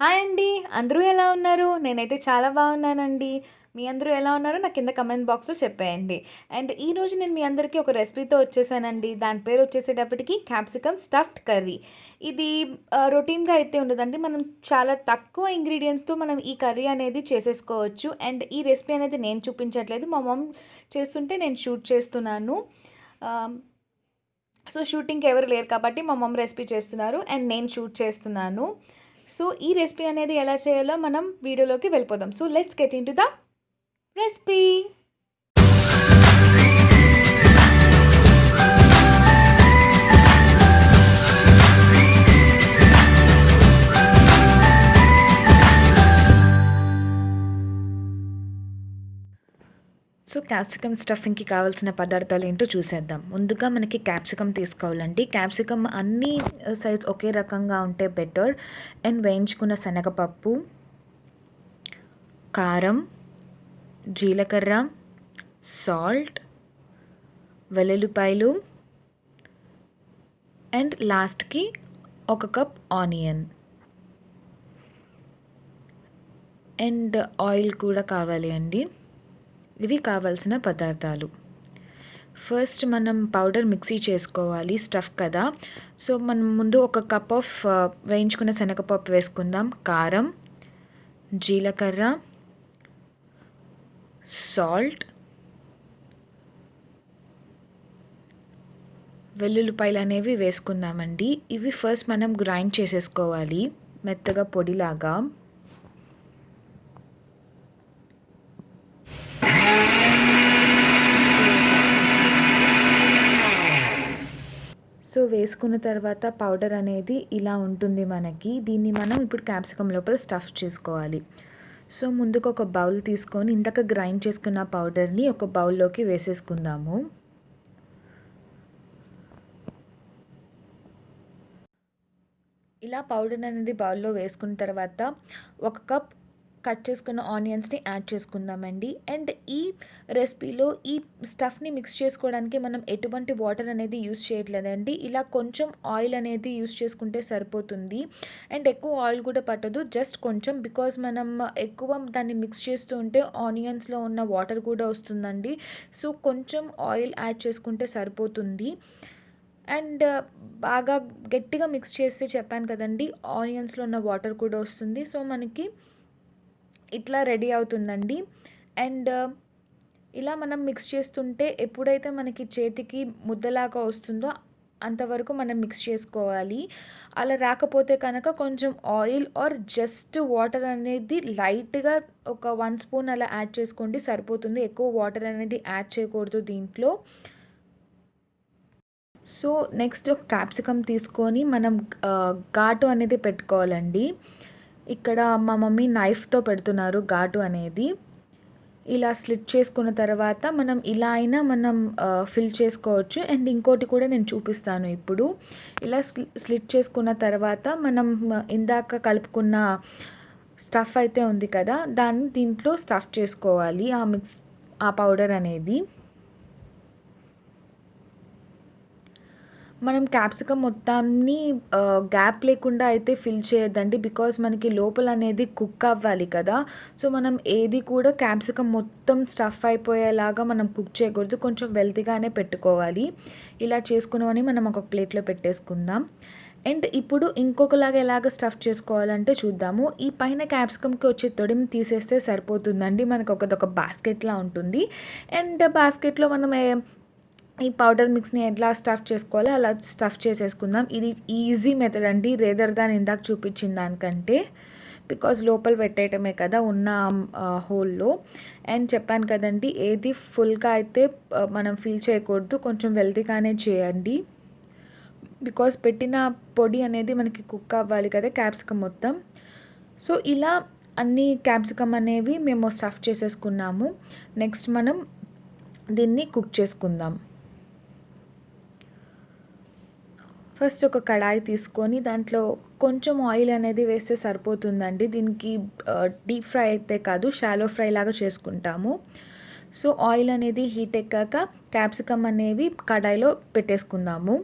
Hi అండి. అందరూ ఎలా ఉన్నారు? నేనైతే చాలా బాగున్నానండి. మీ అందరూ ఎలా ఉన్నారో నాకు కింద కమెంట్ బాక్స్‌లో చెప్పేయండి. అండ్ ఈరోజు నేను మీ అందరికీ ఒక రెసిపీతో వచ్చేసానండి. దాని పేరు వచ్చేసేటప్పటికి క్యాప్సికమ్ స్టఫ్డ్ కర్రీ. ఇది రొటీన్‌గా అయితే ఉండదండి. మనం చాలా తక్కువ ఇంగ్రీడియెంట్స్‌తో మనం ఈ కర్రీ అనేది చేసేసుకోవచ్చు. అండ్ ఈ రెసిపీ అనేది నేను చూపించట్లేదు. మా మమ్ చేస్తుంటే నేను షూట్ చేస్తున్నాను. ఆహ్, సో షూటింగ్‌కి ఎవరు లేరు కాబట్టి మా మమ్ రెసిపీ చేస్తున్నారు. అండ్ నేను షూట్ చేస్తున్నాను. సో ఈ రెసిపీ అనేది ఎలా చేయాలో మనం వీడియోలోకి వెళ్ళిపోదాం. So let's get into the recipe. So capsicum స్టఫింగ్కి కావాల్సిన పదార్థాలు ఏంటో చూసేద్దాం. ముందుగా మనకి క్యాప్సికమ్ తీసుకోవాలండి. క్యాప్సికమ్ అన్ని సైజ్ ఒకే రకంగా ఉంటే బెటర్. అండ్ వేయించుకున్న శనగపప్పు, కారం, జీలకర్ర, సాల్ట్, వెల్లుల్లిపాయలు అండ్ లాస్ట్కి ఒక కప్ ఆనియన్ అండ్ ఆయిల్ కూడా కావాలి అండి. ఇవి కావాల్సిన పదార్థాలు. ఫస్ట్ మనం పౌడర్ మిక్సీ చేసుకోవాలి, స్టఫ్ కదా. సో మనం ముందు ఒక కప్ ఆఫ్ వేయించుకున్న శనగపప్పు వేసుకుందాం, కారం, జీలకర్ర, సాల్ట్, వెల్లుల్లిపాయలు అనేవి వేసుకుందామండి. ఇవి ఫస్ట్ మనం గ్రైండ్ చేసేసుకోవాలి మెత్తగా పొడిలాగా. సో వేసుకున్న తర్వాత పౌడర్ అనేది ఇలా ఉంటుంది మనకి. దీన్ని మనం ఇప్పుడు క్యాప్సికమ్ లోపల స్టఫ్ చేసుకోవాలి. సో ముందుకు ఒక బౌల్ తీసుకొని ఇందాక గ్రైండ్ చేసుకున్న పౌడర్ని ఒక బౌల్లోకి వేసేసుకుందాము. ఇలా పౌడర్ అనేది బౌల్లో వేసుకున్న తర్వాత ఒక కప్ కట్ చేసుకున్న ఆనియన్స్ని యాడ్ చేసుకుందామండి. అండ్ ఈ రెసిపీలో ఈ స్టఫ్ని మిక్స్ చేసుకోవడానికి మనం ఎటువంటి వాటర్ అనేది యూస్ చేయట్లేదండి. ఇలా కొంచెం ఆయిల్ అనేది యూస్ చేసుకుంటే సరిపోతుంది. అండ్ ఎక్కువ ఆయిల్ కూడా పట్టదు, జస్ట్ కొంచెం. బికాజ్ మనం ఎక్కువ దాన్ని మిక్స్ చేస్తూ ఉంటే ఆనియన్స్లో ఉన్న వాటర్ కూడా వస్తుందండి. సో కొంచెం ఆయిల్ యాడ్ చేసుకుంటే సరిపోతుంది. అండ్ బాగా గట్టిగా మిక్స్ చేస్తే చెప్పాను కదండి, ఆనియన్స్లో ఉన్న వాటర్ కూడా వస్తుంది. సో మనకి ఇట్లా రెడీ అవుతుందండి. అండ్ ఇలా మనం మిక్స్ చేస్తుంటే ఎప్పుడైతే మనకి చేతికి ముద్దలాగా వస్తుందో అంతవరకు మనం మిక్స్ చేసుకోవాలి. అలా రాకపోతే కనుక కొంచెం ఆయిల్ ఆర్ జస్ట్ వాటర్ అనేది లైట్గా ఒక 1 స్పూన్ అలా యాడ్ చేసుకోండి, సరిపోతుంది. ఎక్కువ వాటర్ అనేది యాడ్ చేయకూడదు దీంట్లో. సో నెక్స్ట్ ఒక క్యాప్సికమ్ తీసుకొని మనం ఘాటు అనేది పెట్టుకోవాలండి. ఇక్కడ మా మమ్మీ నైఫ్తో పెడుతున్నారు ఘాటు అనేది. ఇలా స్లిట్ చేసుకున్న తర్వాత మనం ఇలా అయినా మనం ఫిల్ చేసుకోవచ్చు. అండ్ ఇంకోటి కూడా నేను చూపిస్తాను ఇప్పుడు. ఇలా స్లిట్ చేసుకున్న తర్వాత మనం ఇందాక కలుపుకున్న స్టఫ్ అయితే ఉంది కదా, దాన్ని దీంట్లో స్టఫ్ చేసుకోవాలి, ఆ పౌడర్ అనేది. మనం క్యాప్సికమ్ మొత్తాన్ని గ్యాప్ లేకుండా అయితే ఫిల్ చేయొద్దండి. బికాజ్ మనకి లోపల అనేది కుక్ అవ్వాలి కదా. సో మనం ఏది కూడా క్యాప్సికమ్ మొత్తం స్టఫ్ అయిపోయేలాగా మనం కుక్ చేయకూడదు, కొంచెం వెల్తీగానే పెట్టుకోవాలి. ఇలా చేసుకున్నామని మనం ఒక ప్లేట్లో పెట్టేసుకుందాం. అండ్ ఇప్పుడు ఇంకొకలాగా ఎలాగ స్టఫ్ చేసుకోవాలంటే చూద్దాము. ఈ పైన క్యాప్సికమ్కి వచ్చే తొడిమి తీసేస్తే సరిపోతుందండి. మనకు ఒక బాస్కెట్లా ఉంటుంది. అండ్ బాస్కెట్లో మనం ఈ పౌడర్ మిక్స్ని ఎట్లా స్టఫ్ చేసుకోవాలో అలా స్టఫ్ చేసేసుకుందాం. ఇది ఈజీ మెథడ్ అండి, రేదర్ దాన్ ఇందాక చూపించిన దానికంటే. బికాజ్ లోపల పెట్టేయటమే కదా ఉన్న హోల్లో. అండ్ చెప్పాను కదండి, ఏది ఫుల్గా అయితే మనం ఫిల్ చేయకూడదు, కొంచెం వెల్తీగానే చేయండి. బికాజ్ పెట్టిన పొడి అనేది మనకి కుక్ అవ్వాలి కదా క్యాప్సికమ్ మొత్తం. సో ఇలా అన్ని క్యాప్సికమ్ అనేవి మేము స్టఫ్ చేసేసుకున్నాము. నెక్స్ట్ మనం దీన్ని కుక్ చేసుకుందాం. ఫస్ట్ ఒక కడాయి తీసుకొని దాంట్లో కొంచెం ఆయిల్ అనేది వేస్తే సరిపోతుందండి. దీనికి డీప్ ఫ్రై అయితే కాదు, షాలో ఫ్రై లాగా చేసుకుంటాము. సో ఆయిల్ అనేది హీట్ ఎక్కాక క్యాప్సికమ్ అనేవి కడాయిలో పెట్టేసుకుందాము.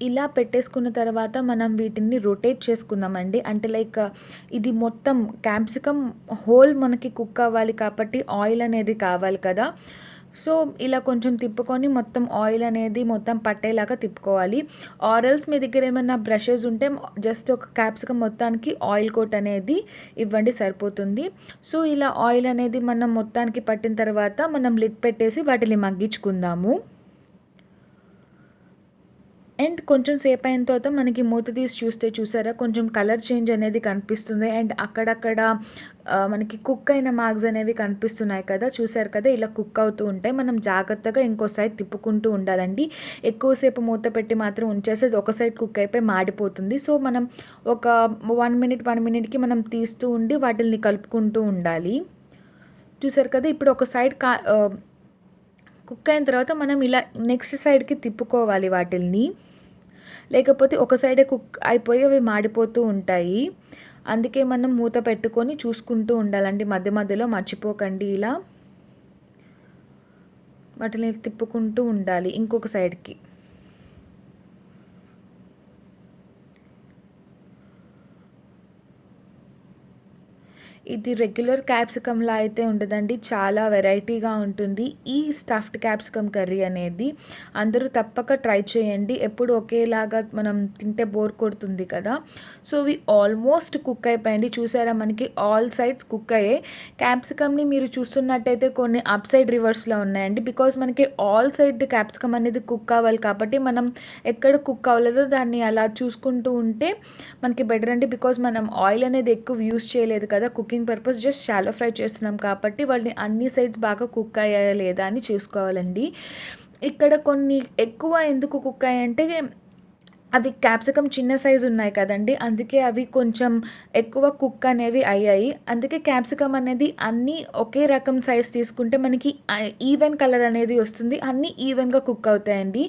ఇలా పెట్టేసుకున్న తర్వాత మనం వీటిని రొటేట్ చేసుకుందామండి. అంటే లైక్ ఇది మొత్తం క్యాప్సికమ్ హోల్ మనకి కుక్ అవ్వాలి కాబట్టి ఆయిల్ అనేది కావాలి కదా! సో, ఇలా కొంచెం తిప్పుకొని మొత్తం ఆయిల్ అనేది మొత్తం పట్టేలాగా తిప్పుకోవాలి. ఆర్ ఎల్స్ మీ దగ్గర ఏమైనా బ్రషెస్ ఉంటే జస్ట్ ఒక క్యాప్సికమ్ మొత్తానికి ఆయిల్ కోట్ అనేది ఇవ్వండి సరిపోతుంది. సో, ఇలా ఆయిల్ అనేది మనం మొత్తానికి పట్టిన తర్వాత మనం లిడ్ పెట్టేసి వాటిని మగ్గించుకుందాము. అండ్ కొంచెం సేపు అయిన తర్వాత మనకి మూత తీసి చూస్తే చూసారా కొంచెం కలర్ చేంజ్ అనేది కనిపిస్తుంది. అండ్ అక్కడక్కడ మనకి కుక్ అయిన మార్క్స్ అనేవి కనిపిస్తున్నాయి కదా! చూసారు కదా! ఇలా కుక్ అవుతూ ఉంటాయి. మనం జాగ్రత్తగా ఇంకో సైడ్ తిప్పుకుంటూ ఉండాలండి. ఎక్కువసేపు మూత పెట్టి మాత్రం ఉంచేస్తే అది ఒక సైడ్ కుక్ అయిపోయి మాడిపోతుంది. సో, మనం ఒక 1 మినిట్‌కి మనం తీస్తూ ఉండి వాటిల్ని కలుపుకుంటూ ఉండాలి. చూసారు కదా! ఇప్పుడు ఒక సైడ్ కుక్ అయిన తర్వాత మనం ఇలా నెక్స్ట్ సైడ్‌కి తిప్పుకోవాలి వాటిల్ని. లేకపోతే ఒక సైడే కుక్ అయిపోయి అవి మాడిపోతూ ఉంటాయి. అందుకే మనం మూత పెట్టుకొని చూసుకుంటూ ఉండాలండి. మధ్య మధ్యలో మర్చిపోకండి ఇలా. వాటిని తిప్పుకుంటూ ఉండాలి ఇంకొక సైడ్‌కి. ఇది రెగ్యులర్ క్యాప్సికమ్‌లా అయితే ఉండదండి. చాలా వెరైటీగా ఉంటుంది. ఈ స్టఫ్డ్ క్యాప్సికమ్ కర్రీ అనేది అందరూ తప్పక ట్రై చేయండి. ఎప్పుడు ఒకేలాగా మనం తింటే బోర్ కొడుతుంది కదా! సో, ఇవి ఆల్మోస్ట్ కుక్ అయిపోయాయండి. చూసారా మనకి ఆల్ సైడ్స్ కుక్ అయ్యాయి. క్యాప్సికమ్‌ని మీరు చూస్తున్నట్టయితే కొన్ని అప్ సైడ్ రివర్స్‌లో ఉన్నాయండి. బికాజ్ మనకి ఆల్ సైడ్ క్యాప్సికమ్ అనేది కుక్ అవ్వాలి కాబట్టి మనం ఎక్కడ కుక్ అవ్వలేదో దాన్ని అలా చూసుకుంటూ ఉంటే మనకి బెటర్ అండి. బికాజ్ మనం ఆయిల్ అనేది ఎక్కువ యూజ్ చేయలేదు కదా! Cooking purpose just shallow fry చేస్తున్నాం కాబట్టి వాటిని అన్ని సైడ్స్ బాగా కుక్ అయ్యాయా లేదా అని చూసుకోవాలండి. ఇక్కడ కొన్ని ఎక్కువ ఎందుకు కుక్ అయ్యాయంటే అవి క్యాప్సికమ్ చిన్న సైజు ఉన్నాయి కదండీ! అందుకే అవి కొంచెం ఎక్కువ కుక్ అనేవి అయ్యాయి. అందుకే క్యాప్సికమ్ అనేది అన్నీ ఒకే రకం సైజ్ తీసుకుంటే మనకి ఈవెన్ కలర్ అనేది వస్తుంది. అన్నీ ఈవెన్‌గా కుక్ అవుతాయండి.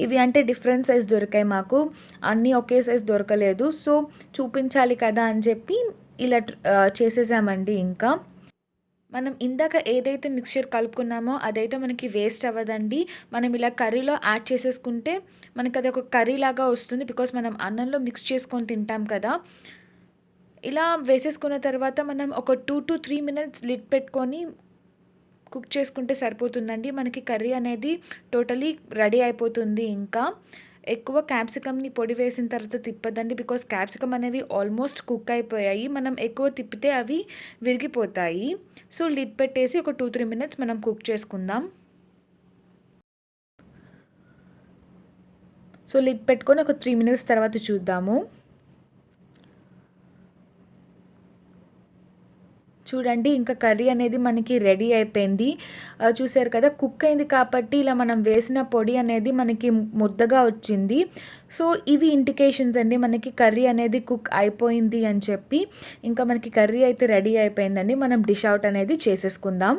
ఇవి అంటే డిఫరెంట్ సైజ్ దొరికాయి మాకు. అన్నీ ఒకే సైజ్ దొరకలేదు. సో, చూపించాలి కదా అని చెప్పి ఇలా చేసేసామండి ఇంకా. మనం ఇందాక ఏదైతే మిక్స్చర్ కలుపుకున్నామో అదైతే మనకి వేస్ట్ అవ్వదండి. మనం ఇలా కర్రీలో యాడ్ చేసేసుకుంటే మనకి అది ఒక కర్రీ లాగా వస్తుంది. బికాజ్ మనం అన్నంలో మిక్స్ చేసుకొని తింటాం కదా! ఇలా వేసేసుకున్న తర్వాత మనం ఒక 2-3 మినిట్స్ లిడ్ పెట్టుకొని కుక్ చేసుకుంటే సరిపోతుందండి. మనకి కర్రీ అనేది టోటలీ రెడీ అయిపోతుంది ఇంకా. ఎక్కువ క్యాప్సికమ్‌ని పొడి వేసిన తర్వాత తిప్పొద్దండి. బికాజ్ క్యాప్సికమ్ అనేవి ఆల్మోస్ట్ కుక్ అయిపోయాయి. మనం ఎక్కువ తిప్పితే అవి విరిగిపోతాయి. సో, లిడ్ పెట్టేసి ఒక 2-3 మినిట్స్ మనం కుక్ చేసుకుందాం. సో, లిడ్ పెట్టుకొని ఒక 3 మినిట్స్ తర్వాత చూద్దాము. చూడండి ఇంకా కర్రీ అనేది మనకి రెడీ అయిపోయింది. చూసారు కదా! కుక్ అయింది కాబట్టి ఇలా మనం వేసిన పొడి అనేది మనకి ముద్దగా వచ్చింది. సో, ఇవి ఇండికేషన్స్ అండి మనకి కర్రీ అనేది కుక్ అయిపోయింది అని చెప్పి. ఇంకా మనకి కర్రీ అయితే రెడీ అయిపోయిందండి. మనం డిష్ అవుట్ అనేది చేసేసుకుందాం.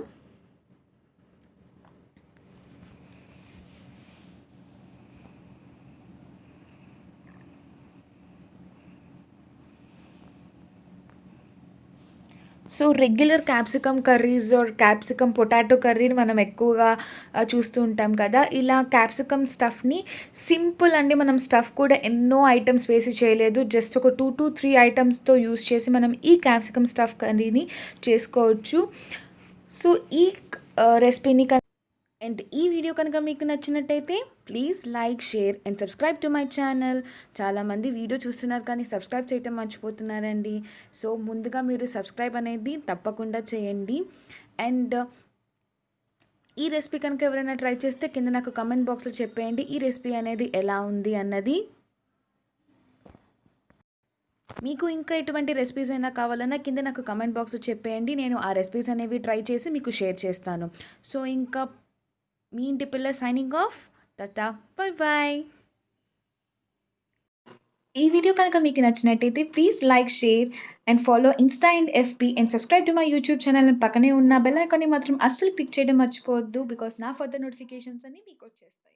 So, regular capsicum curries or capsicum potato కర్రీని మనం ఎక్కువగా చూస్తూ ఉంటాం కదా! ఇలా క్యాప్సికమ్ స్టఫ్‌ని సింపుల్ అండి. మనం స్టఫ్ కూడా ఎన్నో ఐటెమ్స్ వేసి చేయలేదు. జస్ట్ ఒక 2-3 ఐటెమ్స్‌తో యూజ్ చేసి మనం ఈ క్యాప్సికమ్ స్టఫ్ కర్రీని చేసుకోవచ్చు. సో, ఈ రెసిపీని అండ్ ఈ వీడియో కనుక మీకు నచ్చినట్టయితే please like, share and subscribe to my channel. చాలామంది వీడియో చూస్తున్నారు కానీ సబ్స్క్రైబ్ చేయటం మర్చిపోతున్నారండి. సో, ముందుగా మీరు సబ్స్క్రైబ్ అనేది తప్పకుండా చేయండి. అండ్ ఈ రెసిపీ కనుక ఎవరైనా ట్రై చేస్తే కింద నాకు కమెంట్ బాక్స్లో చెప్పేయండి ఈ రెసిపీ అనేది ఎలా ఉంది అన్నది. మీకు ఇంకా ఎటువంటి రెసిపీస్ అయినా కావాలన్నా కింద నాకు కమెంట్ బాక్స్లో చెప్పేయండి. నేను ఆ రెసిపీస్ అనేవి ట్రై చేసి మీకు షేర్ చేస్తాను. సో, ఇంకా మీ ఇంటి పిల్ల signing off. Tata, bye bye. ఈ వీడియో కనుక మీకు నచ్చినట్టయితే please like, share and follow insta and FB and subscribe to my YouTube channel. పక్కనే ఉన్న బెల్ ఐకాన్ని మాత్రం అస్సలు క్లిక్ చేయడం మర్చిపోవద్దు. బికాస్ నా ఫర్దర్ నోటిఫికేషన్స్ అన్ని మీకు వచ్చేస్తాయి.